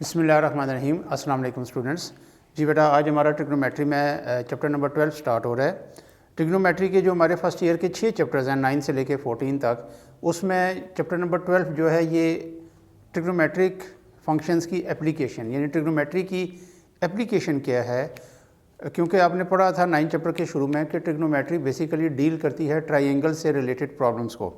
बिस्मिल्लाहिर्रहमानिर्रहीम। अस्सलाम वालेकुम स्टूडेंट्स। जी बेटा, आज हमारा ट्रिग्नोमेट्री में चैप्टर नंबर 12 स्टार्ट हो रहा है। ट्रिग्नोमेट्री के जो हमारे फर्स्ट ईयर के 6 चैप्टर्स हैं 9 से लेके 14 तक, उसमें चैप्टर नंबर 12 जो है ये ट्रिग्नोमेट्रिक फंक्शंस की एप्लीकेशन, यानी ट्रिग्नोमेट्री की एप्लीकेशन क्या है। क्योंकि आपने पढ़ा था 9 चैप्टर के शुरू में कि ट्रिग्नोमेट्री बेसिकली डील करती है ट्राइंगल से रिलेटेड प्रॉब्लम्स को।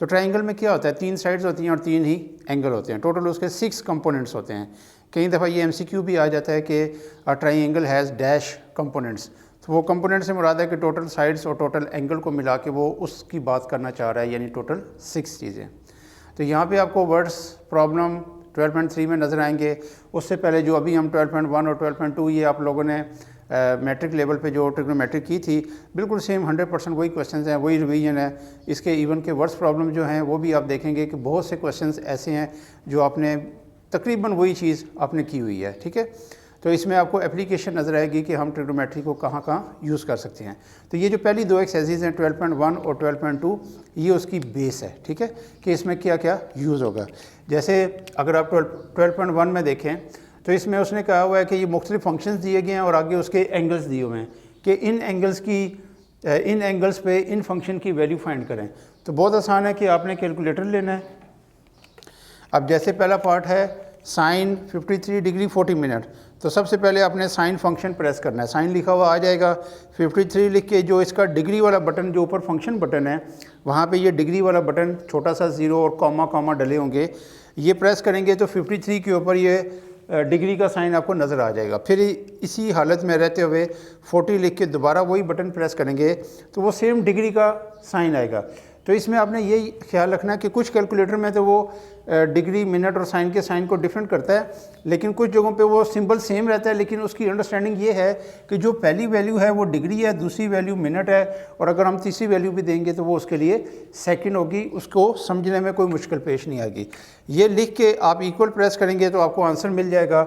तो ट्राइंगल में क्या होता है, 3 साइड्स होती हैं और 3 ही एंगल होते हैं। टोटल उसके 6 कंपोनेंट्स होते हैं। कई दफ़ा ये एमसीक्यू भी आ जाता है कि ट्राइंगल हैज़ डैश कंपोनेंट्स। तो वो कंपोनेंट से मुराद है कि टोटल साइड्स और टोटल एंगल को मिला के वो उसकी बात करना चाह रहा है, यानी टोटल 6 चीज़ें। तो यहाँ पे आपको वर्ड्स प्रॉब्लम 12.3 में नज़र आएंगे। उससे पहले जो अभी हम 12.1 और 12.2 ये आप लोगों ने मैट्रिक लेवल पे जो ट्रिग्नोमेट्रिक की थी, बिल्कुल सेम 100% वही क्वेश्चंस हैं, वही रिवीजन है। इसके इवन के वर्ड्स प्रॉब्लम जो हैं वो भी आप देखेंगे कि बहुत से क्वेश्चंस ऐसे हैं जो आपने तकरीबन वही चीज़ आपने की हुई है। ठीक है, तो इसमें आपको एप्लीकेशन नज़र आएगी कि हम ट्रिग्नोमेट्री को कहाँ कहाँ यूज़ कर सकते हैं। तो ये जो पहली 2 एक्सरसाइज हैं 12.1 और 12.2, ये उसकी बेस है। ठीक है, कि इसमें क्या क्या यूज़ होगा। जैसे अगर आप 12.1 में देखें तो इसमें उसने कहा हुआ है कि ये मुख्तलिफ फंक्शंस दिए गए हैं और आगे उसके एंगल्स दिए हुए हैं कि इन एंगल्स पे इन फंक्शन की वैल्यू फाइंड करें। तो बहुत आसान है कि आपने कैलकुलेटर लेना है। अब जैसे पहला पार्ट है साइन 53 डिग्री 40 मिनट, तो सबसे पहले आपने साइन फंक्शन प्रेस करना है। साइन लिखा हुआ आ जाएगा, 53 लिख के जो इसका डिग्री वाला बटन जो ऊपर फंक्शन बटन है वहाँ पे ये डिग्री वाला बटन छोटा सा 0 और कॉमा कॉमा डले होंगे, ये प्रेस करेंगे तो 53 के ऊपर ये डिग्री का साइन आपको नज़र आ जाएगा। फिर इसी हालत में रहते हुए 40 लिख के दोबारा वही बटन प्रेस करेंगे तो वो सेम डिग्री का साइन आएगा। तो इसमें आपने यही ख्याल रखना कि कुछ कैलकुलेटर में तो वो डिग्री मिनट और साइन के साइन को डिफरेंट करता है, लेकिन कुछ जगहों पे वो सिंबल सेम रहता है, लेकिन उसकी अंडरस्टैंडिंग ये है कि जो पहली वैल्यू है वो डिग्री है, दूसरी वैल्यू मिनट है, और अगर हम तीसरी वैल्यू भी देंगे तो वो उसके लिए सेकंड होगी। उसको समझने में कोई मुश्किल पेश नहीं आएगी। ये लिख के आप इक्वल प्रेस करेंगे तो आपको आंसर मिल जाएगा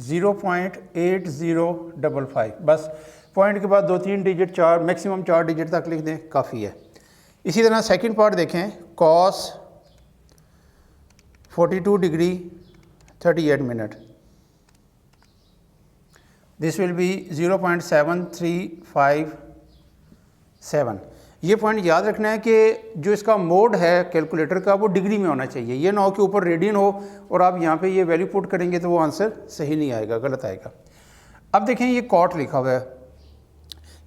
0.8055। बस पॉइंट के बाद 2-3 डिजिट, 4 मैक्सिमम 4 डिजिट तक लिख दें, काफ़ी है। इसी तरह सेकंड पार्ट देखें, cos 42 degree 38 minute, this will be 0.7357। ये पॉइंट याद रखना है कि जो इसका मोड है कैलकुलेटर का वो डिग्री में होना चाहिए। ये ना हो कि ऊपर रेडियन हो और आप यहाँ पे ये वैल्यू पुट करेंगे तो वो आंसर सही नहीं आएगा, गलत आएगा। अब देखें ये कॉट लिखा हुआ है।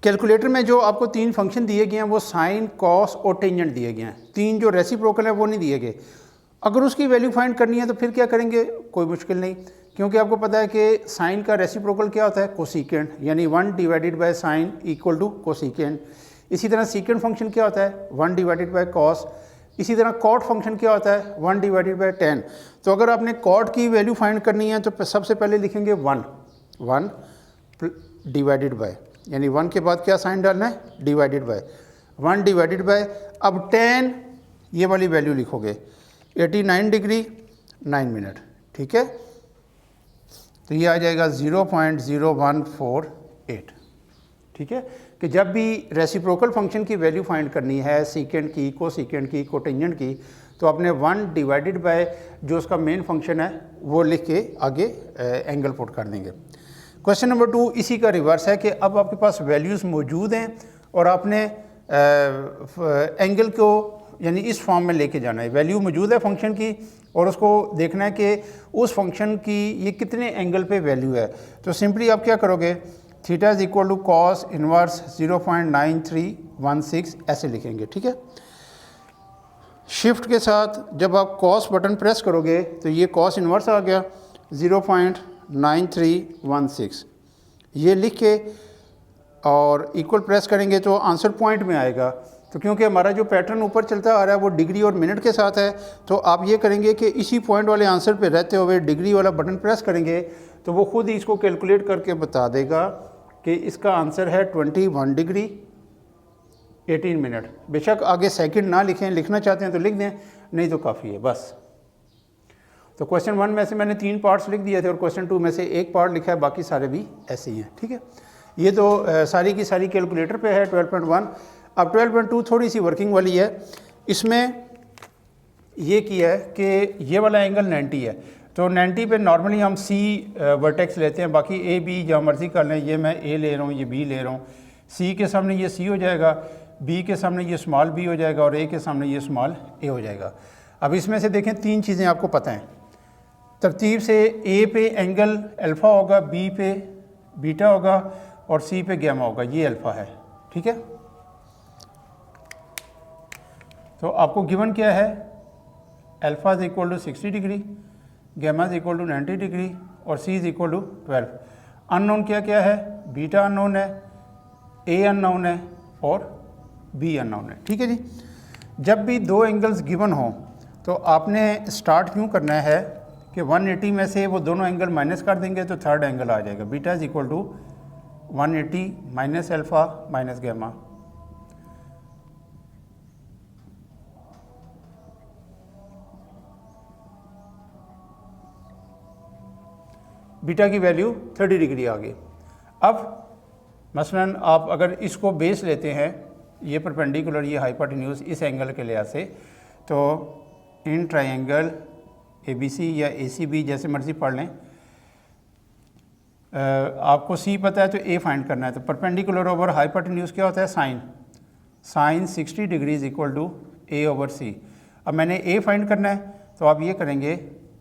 कैलकुलेटर में जो आपको 3 फंक्शन दिए गए हैं वो साइन, कॉस और टेंजेंट दिए गए हैं। 3 जो रेसिप्रोकल है वो नहीं दिए गए। अगर उसकी वैल्यू फाइंड करनी है तो फिर क्या करेंगे, कोई मुश्किल नहीं, क्योंकि आपको पता है कि साइन का रेसिप्रोकल क्या होता है, कोसिकेंट, यानी 1 divided by sine equal to cosecant. इसी तरह सीकेंट फंक्शन क्या होता है, 1 डिवाइडेड बाय कॉस। इसी तरह कॉट फंक्शन क्या होता है, 1 डिवाइडेड बाय टेन। तो अगर आपने कॉट की वैल्यू फाइंड करनी है तो सबसे पहले लिखेंगे 1 डिवाइडेड बाय, यानी 1 के बाद क्या साइन डालना है, डिवाइडेड बाय, 1 डिवाइडेड बाय। अब 10 ये वाली वैल्यू लिखोगे 89 डिग्री 9 मिनट। ठीक है, तो ये आ जाएगा 0.0148। ठीक है, कि जब भी रेसिप्रोकल फंक्शन की वैल्यू फाइंड करनी है, सीकेंट की, कोसीकेंट की, कोटेंजेंट की, तो आपने 1 डिवाइडेड बाय जो उसका मेन फंक्शन है वो लिख के आगे एंगल पुट कर देंगे। क्वेश्चन नंबर 2 इसी का रिवर्स है कि अब आपके पास वैल्यूज़ मौजूद हैं और आपने एंगल को यानी इस फॉर्म में लेके जाना है। वैल्यू मौजूद है फंक्शन की और उसको देखना है कि उस फंक्शन की ये कितने एंगल पे वैल्यू है। तो सिंपली आप क्या करोगे, theta is equal to cos inverse 0.9316 ऐसे लिखेंगे। ठीक है, शिफ्ट के साथ जब आप कॉस बटन प्रेस करोगे तो ये कॉस इनवर्स आ गया 0.9316, ये लिख के और इक्वल प्रेस करेंगे तो आंसर पॉइंट में आएगा। तो क्योंकि हमारा जो पैटर्न ऊपर चलता आ रहा है वो डिग्री और मिनट के साथ है, तो आप ये करेंगे कि इसी पॉइंट वाले आंसर पे रहते हुए डिग्री वाला बटन प्रेस करेंगे तो वो खुद ही इसको कैलकुलेट करके बता देगा कि इसका आंसर है 21 डिग्री 18 मिनट। बेशक आगे सेकंड ना लिखें, लिखना चाहते हैं तो लिख दें, नहीं तो काफ़ी है बस। तो क्वेश्चन 1 में से मैंने 3 पार्ट्स लिख दिए थे और क्वेश्चन 2 में से 1 पार्ट लिखा है, बाकी सारे भी ऐसे ही हैं। ठीक है, ये तो सारी की सारी कैलकुलेटर पे है 12.1। अब 12.2 थोड़ी सी वर्किंग वाली है। इसमें ये किया है कि ये वाला एंगल 90 है, तो 90 पे नॉर्मली हम सी वर्टेक्स लेते हैं, बाकी ए बी जहाँ मर्ज़ी कर लें। ये मैं ए ले रहा हूँ, ये बी ले रहा हूँ। सी के सामने ये सी हो जाएगा, बी के सामने ये स्मॉल बी हो जाएगा और ए के सामने ये स्मॉल ए हो जाएगा। अब इसमें से देखें 3 चीज़ें आपको पता हैं तरतीब से। ए पे एंगल अल्फ़ा होगा, बी पे बीटा होगा और सी पे गैमा होगा। ये अल्फ़ा है, ठीक है। तो आपको गिवन क्या है, alpha is equal to 60 degree, gamma is equal to 90 degree और C is equal to 12। Unknown क्या क्या है, बीटा अननोन है, ए अननोन है और बी अननोन है, ठीक है जी। जब भी 2 एंगल्स गिवन हों तो आपने स्टार्ट क्यों करना है कि 180 में से वो दोनों एंगल माइनस कर देंगे तो थर्ड एंगल आ जाएगा। Beta is equal to 180 minus alpha minus gamma. Beta की वैल्यू 30 डिग्री आ गई। अब मसलन आप अगर इसको बेस लेते हैं, ये परपेंडिकुलर, ये हाइपोटेन्यूज इस एंगल के लिहाज से, तो इन ट्रायंगल ABC या ACB जैसे मर्ज़ी पढ़ लें, आपको C पता है तो A फाइंड करना है। तो परपेंडिकुलर ओवर हाइपोटेन्यूज क्या होता है, sine 60 degree is equal to A over C। अब मैंने A फाइंड करना है तो आप ये करेंगे,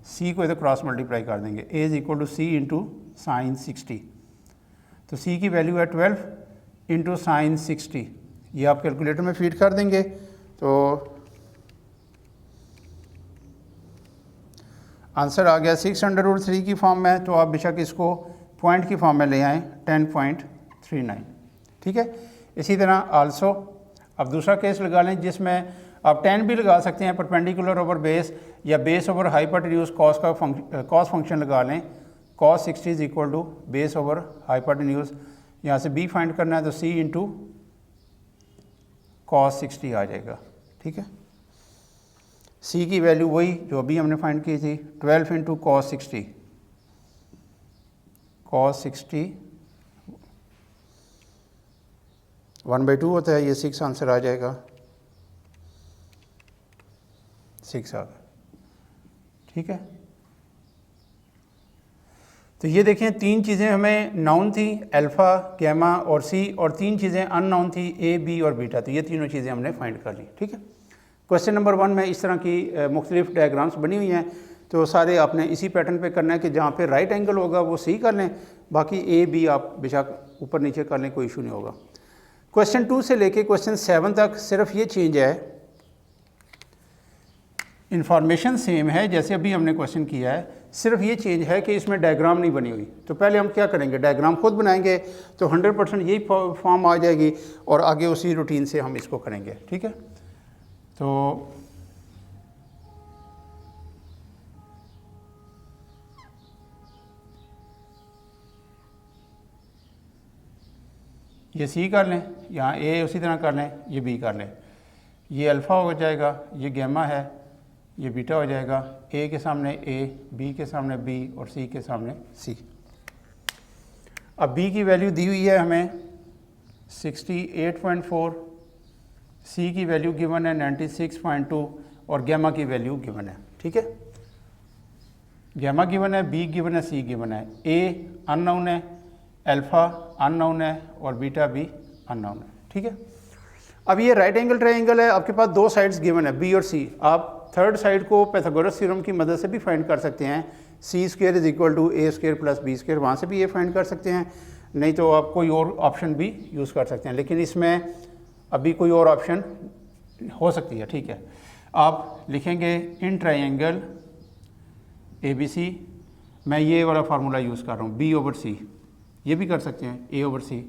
C को इधर क्रॉस मल्टीप्लाई कर देंगे, A is equal to C into sine 60। तो C की वैल्यू है 12 इंटू साइन 60। ये आप कैलकुलेटर में फीड कर देंगे तो आंसर आ गया 6√3 की फॉर्म में। तो आप बेशक इसको पॉइंट की फॉर्म में ले आएँ, 10.39, ठीक है। इसी तरह आल्सो अब दूसरा केस लगा लें जिसमें आप 10 भी लगा सकते हैं, परपेंडिकुलर ओवर बेस या base over hypotenuse cos function लगा लें। Cos 60 is equal to base over hypotenuse, यहाँ से b फाइंड करना है तो c इंटू कॉस 60 आ जाएगा, ठीक है। c की वैल्यू वही जो अभी हमने फाइंड की थी, 12 इंटू कॉस 60, कॉस 60 1/2 होता है, ये 6 आंसर आ जाएगा, 6 आ गया, ठीक है। तो ये देखें 3 चीज़ें हमें नाउन थी, अल्फ़ा, गैमा और C, और 3 चीज़ें अननाउन थी, A, B और बीटा। तो ये तीनों चीज़ें हमने फाइंड कर ली, ठीक है। क्वेश्चन नंबर 1 में इस तरह की मुख्तलिफ डायग्राम्स बनी हुई हैं, तो सारे आपने इसी पैटर्न पे करना है कि जहाँ पे राइट एंगल होगा वो C कर लें, बाकी A, B आप बेशक ऊपर नीचे कर लें, कोई इशू नहीं होगा। क्वेश्चन 2 से लेके क्वेश्चन 7 तक सिर्फ ये चेंज है, इंफॉर्मेशन सेम है जैसे अभी हमने क्वेश्चन किया है, सिर्फ ये चेंज है कि इसमें डायग्राम नहीं बनी हुई। तो पहले हम क्या करेंगे, डायग्राम खुद बनाएंगे तो 100% यही फॉर्म आ जाएगी और आगे उसी रूटीन से हम इसको करेंगे, ठीक है। तो ये C कर लें, यहाँ A उसी तरह कर लें, ये B कर लें, ये अल्फ़ा हो जाएगा, ये गैमा है, ये बीटा हो जाएगा। A के सामने A, B के सामने B और C के सामने C। अब B की वैल्यू दी हुई है हमें 68.4, C की वैल्यू गिवन है 96.2 और गैमा की वैल्यू गिवन है, ठीक है। गैमा गिवन है, B गिवन है, C गिवन है, A अननोन है, अल्फ़ा अननोन है और बीटा भी अननोन है, ठीक है। अब ये राइट एंगल ट्रायंगल है, आपके पास 2 साइड्स गिवन है, B और C। आप थर्ड साइड को पाइथागोरस थ्योरम की मदद से भी फाइंड कर सकते हैं, C² is equal to A² plus B², वहाँ से भी ये फाइंड कर सकते हैं, नहीं तो आप कोई और ऑप्शन भी यूज़ कर सकते हैं, लेकिन इसमें अभी कोई और ऑप्शन हो सकती है, ठीक है। आप लिखेंगे इन ट्रायंगल ABC, मैं ये वाला फार्मूला यूज़ कर रहा हूँ, B ओवर C, ये भी कर सकते हैं A over C।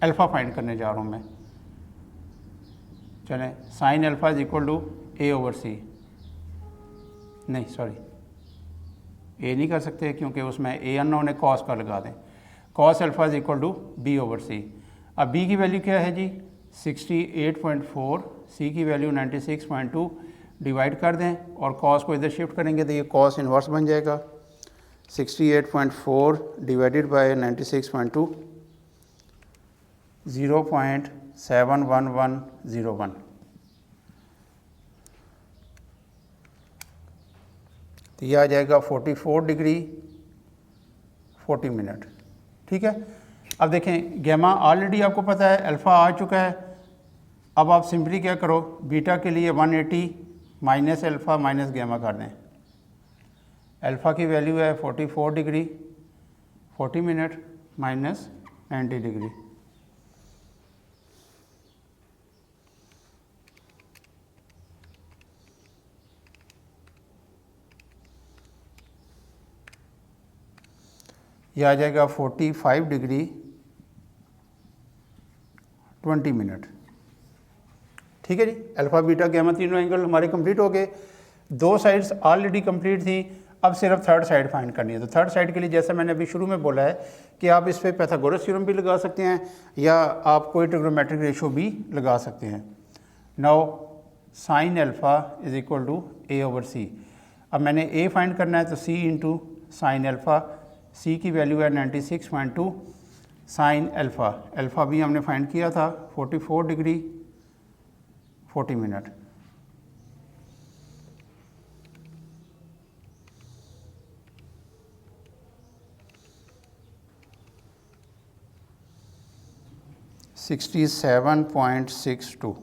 Alpha find करने जा रहा हूँ मैं, चलें, sine alpha is equal to A over C, नहीं सॉरी A नहीं कर सकते क्योंकि उसमें A अननोन है, कॉस का लगा दें, cos alpha is equal to B over C। अब B की वैल्यू क्या है जी 68.4, C की वैल्यू 96.2, डिवाइड कर दें और कॉस को इधर शिफ्ट करेंगे तो ये कॉस इन्वर्स बन जाएगा, 68.4 डिवाइडेड बाय 96.2, 0.71101। तो ये आ जाएगा 44 डिग्री 40 मिनट। ठीक है, अब देखें गैमा ऑलरेडी आपको पता है अल्फ़ा आ चुका है। अब आप सिंपली क्या करो, बीटा के लिए 180 माइनस अल्फ़ा माइनस गैमा कर दें। अल्फ़ा की वैल्यू है 44 डिग्री 40 मिनट माइनस 90 डिग्री। यह आ जाएगा 45 डिग्री 20 मिनट। ठीक है जी, अल्फ़ा बीटा गैमा तीनों एंगल हमारे कंप्लीट हो गए। दो साइड्स ऑलरेडी कंप्लीट थी, अब सिर्फ थर्ड साइड फाइंड करनी है। तो थर्ड साइड के लिए जैसा मैंने अभी शुरू में बोला है कि आप इस पर पाइथागोरस थ्योरम भी लगा सकते हैं या आप कोई ट्रिग्नोमेट्रिक रेशो भी लगा सकते हैं। Now sine alpha is equal to A over सी। अब मैंने ए फाइंड करना है तो सी इंटू साइन अल्फ़ा, सी की वैल्यू है 96.2 साइन अल्फ़ा। अल्फ़ा भी हमने फाइंड किया था 44 डिग्री 40 मिनट। $67.62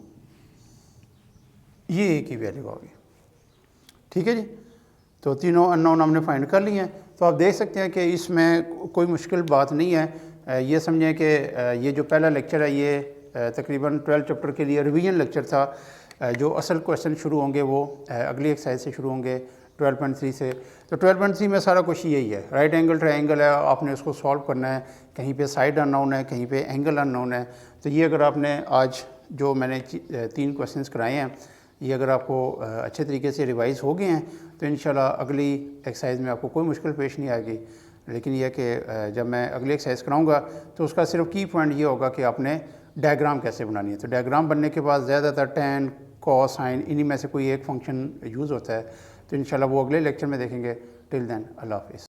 ये ए की वैल्यू होगी। ठीक है जी, तो तीनों अननोन हमने फाइंड कर लिए हैं। तो आप देख सकते हैं कि इसमें कोई मुश्किल बात नहीं है। ये समझें कि ये जो पहला लेक्चर है ये तकरीबन 12 चैप्टर के लिए रिवीजन लेक्चर था। जो असल क्वेश्चन शुरू होंगे वो अगली एक्सरसाइज से शुरू होंगे 12.3 से। तो 12.3 में सारा कुछ यही है, राइट एंगल ट्रायंगल है, आपने उसको सॉल्व करना है। कहीं पे साइड अननोन है, कहीं पे एंगल अननोन है। तो ये अगर आपने आज जो मैंने 3 क्वेश्चंस कराए हैं, ये अगर आपको अच्छे तरीके से रिवाइज़ हो गए हैं तो इंशाल्लाह अगली एक्सरसाइज में आपको कोई मुश्किल पेश नहीं आएगी। लेकिन यह कि जब मैं अगली एक्सरसाइज कराऊंगा तो उसका सिर्फ की पॉइंट ये होगा कि आपने डायग्राम कैसे बनानी है। तो डायग्राम बनने के बाद ज़्यादातर टैन कॉस साइन इन्हीं में से कोई एक फंक्शन यूज़ होता है। तो इंशाल्लाह वो अगले लेक्चर में देखेंगे। टिल देन अल्लाह हाफ़िज़।